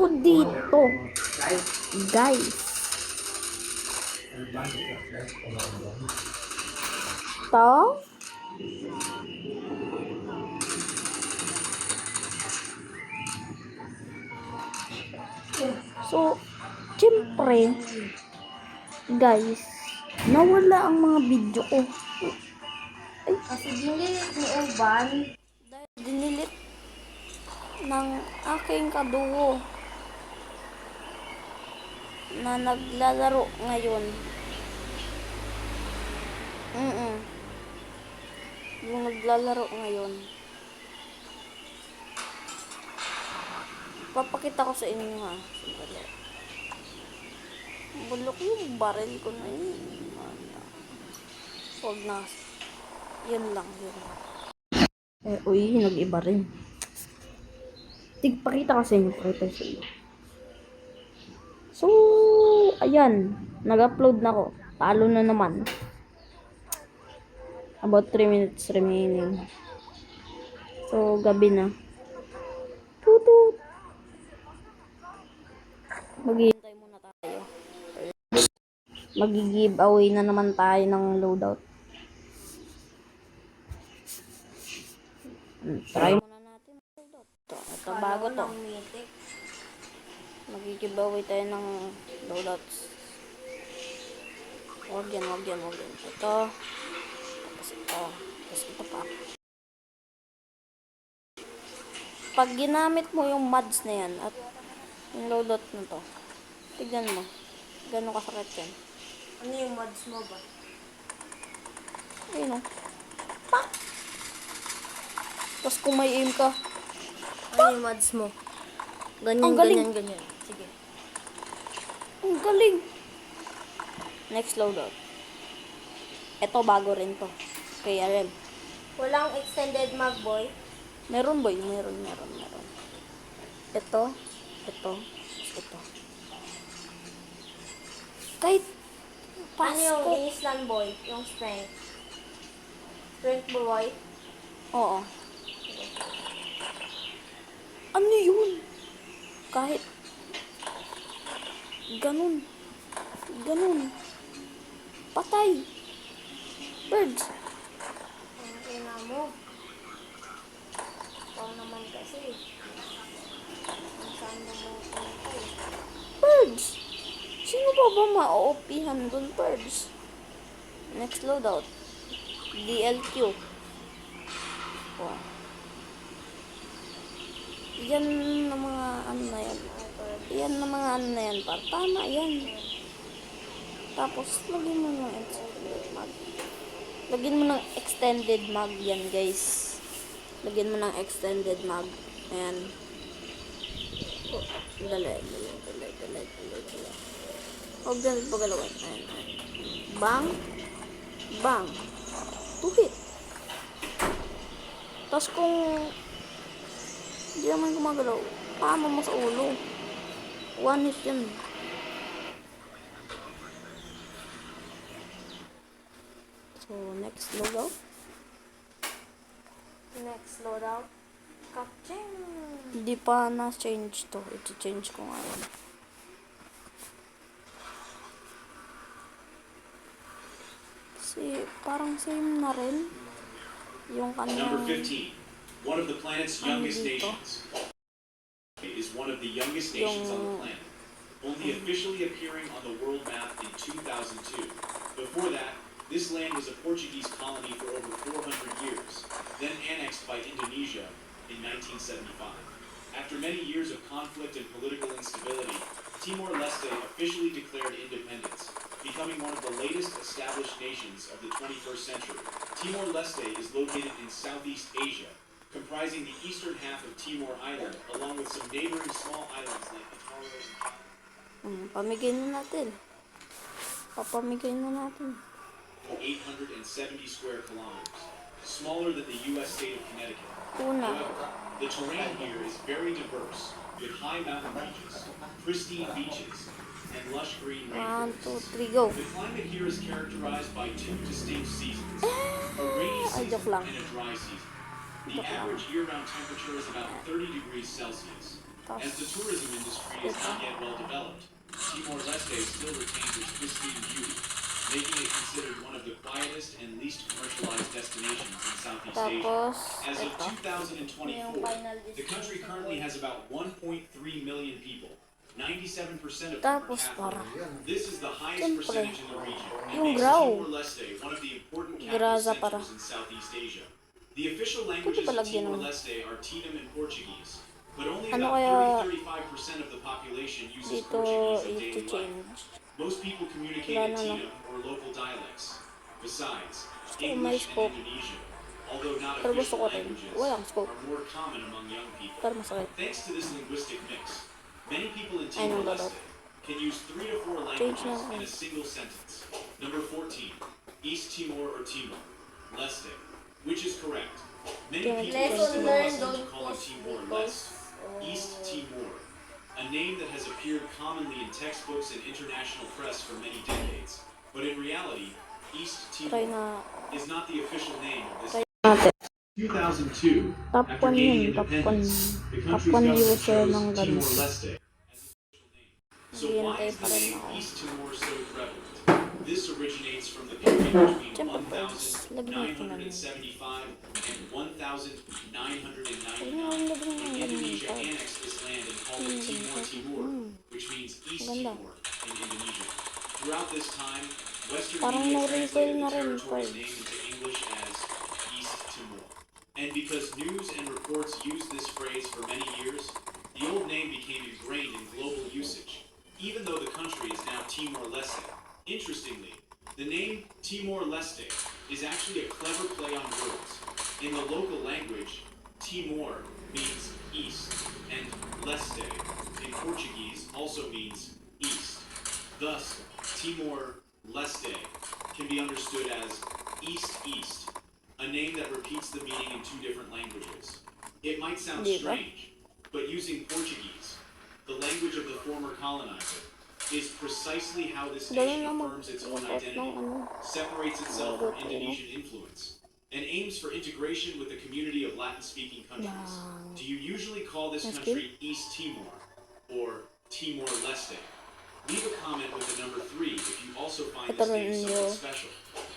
So dito, guys, to so syempre guys, nawala ang mga video ko. Ay, Kasi dinilit ni Uban. dahil dinilit ng aking kadugo na naglalaro ngayon. Yung naglalaro ngayon. Papakita ko sa inyo ha. Sandali. Bulok yung baril ko na yun. Huwag na. Yun lang, yun lang. Uy, nag-iba rin. Pakita ko sa inyo. Pakita sa inyo. So, ayan. Nag-upload na ako. Talo na naman. About 3 minutes remaining. So, gabi na. Tutut. Maghihintay muna tayo. Mag-giveaway na naman tayo ng loadout. Try muna natin loadout. Ito bago to. Mag-giveaway tayo ng loadouts. Huwag yan. Ito. Tapos ito. Tapos ito pa. Pag ginamit mo yung mods na yan at yung loadout na to, tignan mo. Gano'ng kasakit yan. Ano yung mods mo ba? Ayun o. Pak! Tapos kung may aim ka, Ano yung mods mo? Ang galing. Ganyan. Sige. ang galing. Next loadout. Ito bago rin to. Kaya rin. Walang extended mag, boy. Meron boy? Meron. Ito. Kahit Ano yung Pasko. instant, boy? Yung strength. Strength, boy? Oo. Ano yun? Kahit ganun. Patay. Birds. Ang ina mo. Ikaw naman kasi. Ang saan mo pumatay. Birds. Sino ba ma-OP-han dun, birds? Next loadout. DLQ. Wow. Yan ang mga ano na yan. Yan ang mga ano na yan. Tama yan. Tapos, lagyan mo ng extended mag. Lagyan mo ng extended mag yan, guys. Lagyan mo ng extended mag. Ayan. Oh, dali. Huwag ganit pagalawin. Ayan. Bang. 2 hit. Tapos kung hindi naman gumagalaw, tama mo sa ulo. 1 hit yan. So, next loadout. Kapching! Hindi pa na-change to. Ito-change ko nga yan. Parang same na rin. Yung kanyang... Number 15. One of the planet's youngest nations. Is one of the youngest nations on the planet. Only officially appearing on the world map in 2002. Before that, this land was a Portuguese colony for over 400 years, then annexed by Indonesia in 1975. After many years of conflict and political instability, Timor-Leste officially declared independence, becoming one of the latest established nations of the 21st century. Timor-Leste is located in Southeast Asia, comprising the eastern half of Timor Island, along with some neighboring small islands like Panalo and Pamigay na natin. Papamigay na natin. 870 square kilometers, smaller than the U.S. state of Connecticut. Una. However, the terrain here is very diverse, with high mountain ranges, pristine beaches, and lush green 1, rainforests. 2, 3, go. The climate here is characterized by 2 distinct seasons, a rainy Ay, season joke lang. and a dry season. The average year-round temperature is about 30 degrees Celsius. As the tourism industry is not yet well developed, Timor-Leste still retains its pristine beauty, making it considered one of the quietest and least commercialized destinations in Southeast Asia. Tapos, As of ito. 2024, the country currently has about 1.3 million people. 97% of them are Tapos, Catholic. parang, This is the highest siyempre, percentage in the region and yung makes graw. Timor-Leste one of the important capital Graza para. centers in Southeast Asia. The official languages of Timor-Leste are Tidum and Portuguese, but only Ano about kaya 30-35% of the population uses dito Portuguese in daily life. i-change? Most people communicate in Tidum or local dialects. Besides, English and Indonesian, although not Pero gusto official ko rin. languages, Walang scope. are more common among young people. Pero masakit. Thanks to this linguistic mix, many people in Ay, nang Timor-Leste dodot. can use 3 to 4 Change languages na. in a single sentence. Number 14, East Timor or Timor, Leste, which is correct. Many people are Lesson still learned, accustomed to don't call it post Timor-Leste, because, East Timor, a name that has appeared commonly in textbooks and international press for many decades. But in reality, East Try Timor na. is not the official name of this. Try natin. 2002, Top after 1 gaining yun. Top 1. independence, the Top country's 1 government user chose ng ganun. Timor-Leste as its official name. So why Naghihintay is pa the rin name ako. East Timor so prevalent? This originates from the period between Siyempre, friends. Lagyan natin namin. 1975 and 1999, Huwag na akong lagyan when ng Indonesia ganun. annexed this land and called it Timor-Timor, which means East Maganda. Timor in Indonesia. Throughout this time, Western Parang media no-recoil translated na the rin, territory's friends. name into English as East Timor. And because news and reports used this phrase for many years, the old name became ingrained in global usage, even though the country is now Timor-Leste. Interestingly, the name Timor-Leste is actually a clever play on words. In the local language, Timor means east, and Leste in Portuguese also means east. Thus, Timor-Leste can be understood as east-east, a name that repeats the meaning in 2 different languages. It might sound Diba? strange, but using Portuguese, the language of the former colonizer, is precisely how this Ganun nation lang affirms its own mag-report identity, ng ano. separates itself from Indonesian influence, and aims for integration with the community of Latin-speaking countries. Yang- Do you usually call this That's country East Timor or Timor-Leste? Leave a comment with the number 3 if you also find Ito this rin name yung something special.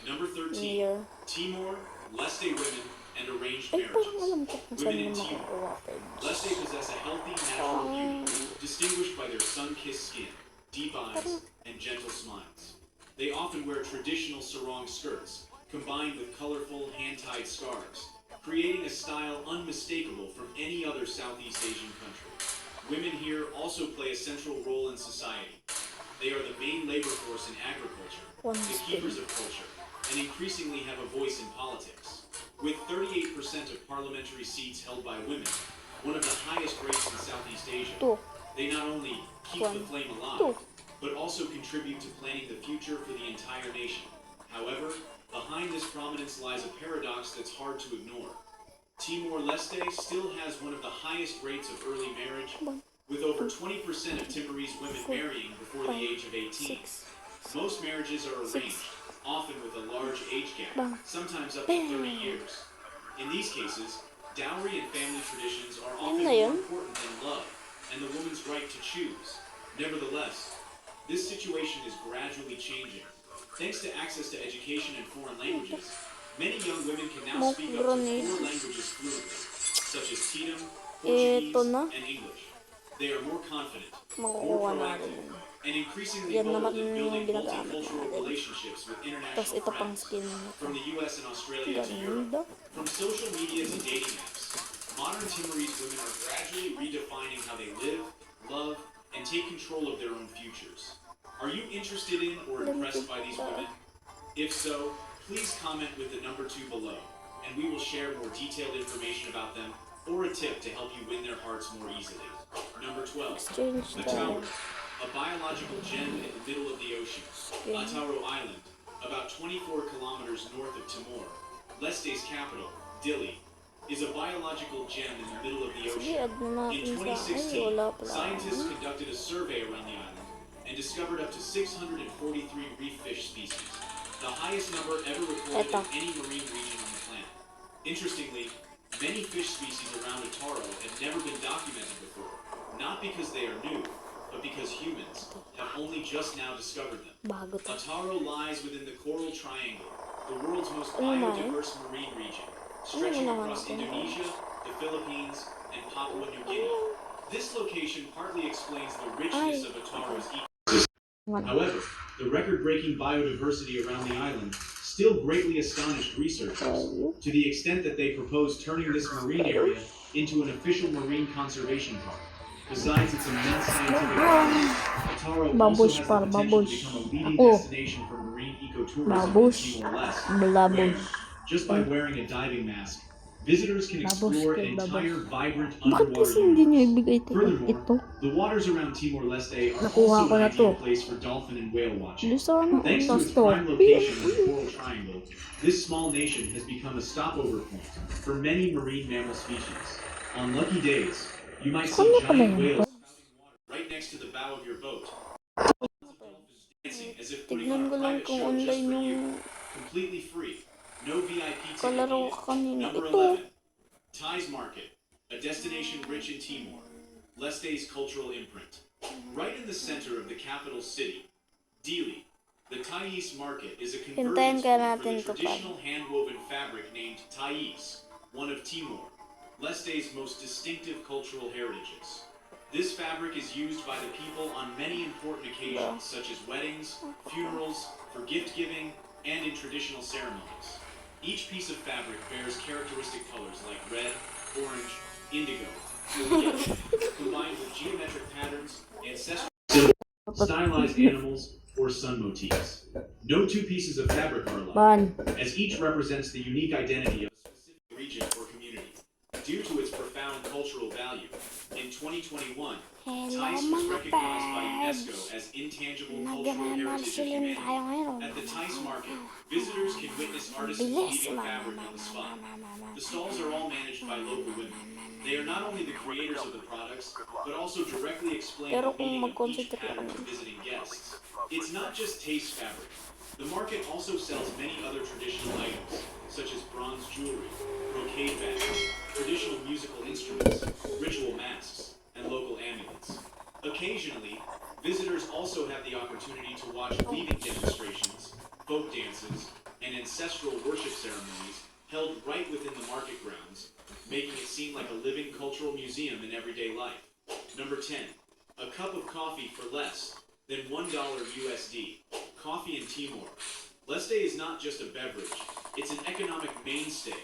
Number 13, year. Timor, Leste women, and arranged Ay, parang marriages. alam ko kung saan Women in yung Timor. makukuha, friends. Leste possess a healthy natural beauty, distinguished by their sun-kissed skin, deep eyes, and gentle smiles. They often wear traditional sarong skirts, combined with colorful hand-tied scarves, creating a style unmistakable from any other Southeast Asian country. Women here also play a central role in society. They are the main labor force in agriculture, the keepers of culture, and increasingly have a voice in politics. With 38% of parliamentary seats held by women, one of the highest rates in Southeast Asia, Two. they not only keep the flame alive, but also contribute to planning the future for the entire nation. However, behind this prominence lies a paradox that's hard to ignore. Timor-Leste still has one of the highest rates of early marriage, with over 20% of Timorese women marrying before the age of 18. 6. Most marriages are arranged, often with a large age gap, sometimes up to 30 years. In these cases, dowry and family traditions are often more important than love and the woman's right to choose. Nevertheless, this situation is gradually changing. Thanks to access to education and foreign languages, many young women can now speak up to 4 languages fluently, such as Tidum, Portuguese, and English. They are more confident, more Makukuha proactive, natin yun. and increasingly Yan bold naman in yung building ginagamit multicultural natin. relationships with Tapos international ito pang friends, skin. from the US and Australia to Europe. Ganda. From social media to dating apps, modern Timorese women are gradually redefining how they live, love, and take control of their own futures. Are you interested in or impressed by these women? If so, please comment with the number 2 below, and we will share more detailed information about them or a tip to help you win their hearts more easily. Number 12, Exchange the tayo. tower, a biological gem in the middle of the ocean. Atauro Island, about 24 kilometers north of Timor, Leste's capital, Dili, is a biological gem in the middle of the Sige, ocean. add na In natin sa... Ay, 2016, wala pala. scientists conducted a survey around the island and discovered up to 643 reef fish species, the highest number ever recorded in any marine region on the planet. Interestingly, many fish species around Atauro had never been documented before, not because they are new, but because humans have only just now discovered them. Bago to. Taro lies within the Coral Triangle, the world's most Ano na biodiverse marine region, stretching across Indonesia, the Philippines, and Papua New Guinea. This location partly explains the richness of Ataro's ecosystem. However, the record-breaking biodiversity around the island still greatly astonished researchers, to the extent that they proposed turning this marine area into an official marine conservation park. Besides its immense scientific value, Ataro also has the potential to become a leading destination for marine ecotourism in Babush. Timor-Leste, where, Blabush. just by wearing a diving mask, visitors can explore an entire vibrant Bakit underwater kasi hindi nyo universe. ibigay Furthermore, ito? the waters around Timor-Leste are Nakuha also ko an na to. ideal place for dolphin and whale watching. Lusano, Thanks to its to. prime location in the Coral Triangle, this small nation has become a stopover point for many marine mammal species. On lucky days, you might see Kanya pala giant yan. whales spouting water right next to the bow of your boat. Dolphins dancing as if putting Tignan on ko a lang private kung show just online for yung you. Completely free. No VIP ticket kalaro needed. ko kanina. Number Ito. 11. Thai's Market, a destination rich in Timor, Leste's cultural imprint. Right in the center of the capital city, Dili, the Thais Market is a Hintayin convergence ka point for natin the to, traditional hand-woven fabric named Thais, one of Timor, Leste's most distinctive cultural heritages. This fabric is used by the people on many important occasions, such as weddings, funerals, for gift-giving, and in traditional ceremonies. Each piece of fabric bears characteristic colors like red, orange, indigo, or yellow, combined with geometric patterns, ancestral symbols, stylized animals, or sun motifs. No two pieces of fabric are alike, as each represents the unique identity of a specific region or community. Due to its profound cultural value, in 2021, Thais was recognized by UNESCO as intangible cultural heritage of humanity. At the Thais Market, visitors can witness artisans weaving fabric on the spot. The stalls are all managed by local women. They are not only the creators of the products, but also directly explain the meaning of each pattern to visiting guests. It's not just taste fabric. The market also sells many other traditional items, such as bronze jewelry, brocade bags, traditional musical instruments, ritual masks, and local amulets. Occasionally, visitors also have the opportunity to watch weaving demonstrations, folk dances, and ancestral worship ceremonies held right within the market grounds, making it seem like a living cultural museum in everyday life. Number 10. A cup of coffee for less than $1 USD. Coffee in Timor. Leste is not just a beverage, it's an economic mainstay,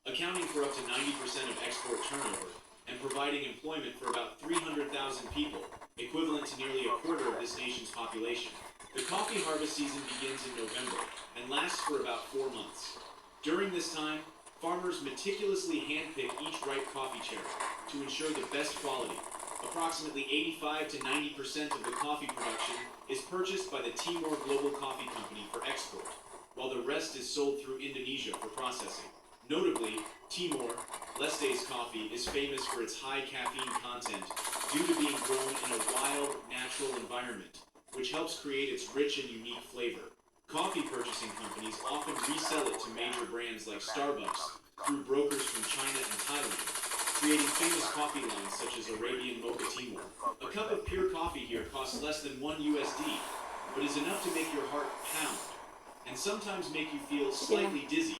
accounting for up to 90% of export turnover and providing employment for about 300,000 people, equivalent to nearly a quarter of this nation's population. The coffee harvest season begins in November and lasts for about 4 months. During this time, farmers meticulously handpick each ripe coffee cherry to ensure the best quality. Approximately 85 to 90% of the coffee production is purchased by the Timor Global Coffee Company for export, while the rest is sold through Indonesia for processing. Notably, Timor, Leste's coffee, is famous for its high caffeine content due to being grown in a wild, natural environment, which helps create its rich and unique flavor. Coffee purchasing companies often resell it to major brands like Starbucks through brokers from China and Thailand, creating famous coffee lines such as Arabian Mocha Timor. A cup of pure coffee here costs less than $1 USD, but is enough to make your heart pound, and sometimes make you feel slightly dizzy.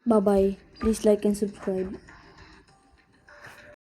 Bye-bye. Please like and subscribe.